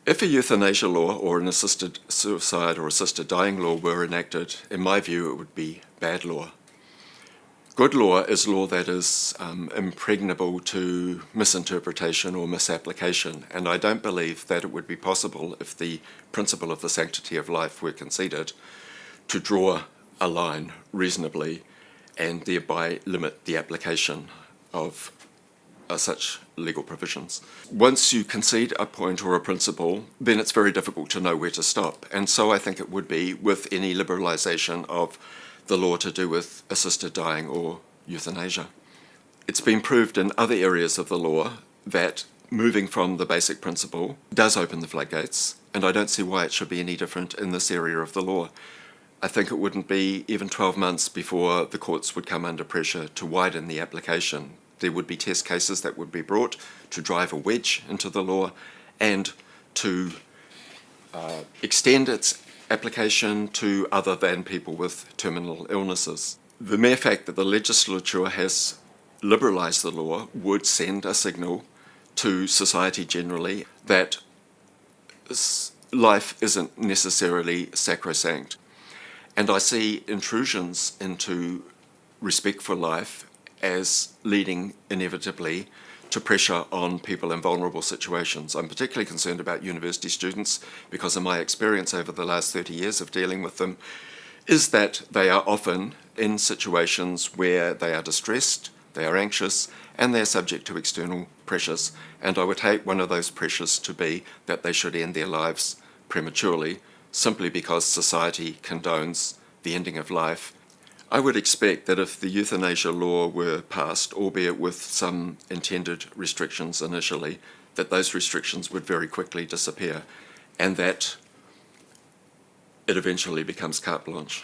If a euthanasia law or an assisted suicide or assisted dying law were enacted, in my view, it would be bad law. Good law is law that is impregnable to misinterpretation or misapplication, and I don't believe that it would be possible, if the principle of the sanctity of life were conceded, to draw a line reasonably and thereby limit the application of such legal provisions. Once you concede a point or a principle, then it's very difficult to know where to stop. And so I think it would be with any liberalisation of the law to do with assisted dying or euthanasia. It's been proved in other areas of the law that moving from the basic principle does open the floodgates, and I don't see why it should be any different in this area of the law. I think it wouldn't be even 12 months before the courts would come under pressure to widen the application. There would be test cases that would be brought to drive a wedge into the law and to extend its application to other than people with terminal illnesses. The mere fact that the legislature has liberalised the law would send a signal to society generally that life isn't necessarily sacrosanct. And I see intrusions into respect for life as leading inevitably to pressure on people in vulnerable situations. I'm particularly concerned about university students because of my experience over the last 30 years of dealing with them is that they are often in situations where they are distressed, they are anxious, and they're subject to external pressures. And I would hate one of those pressures to be that they should end their lives prematurely simply because society condones the ending of life. I would expect that if the euthanasia law were passed, albeit with some intended restrictions initially, that those restrictions would very quickly disappear and that it eventually becomes carte blanche.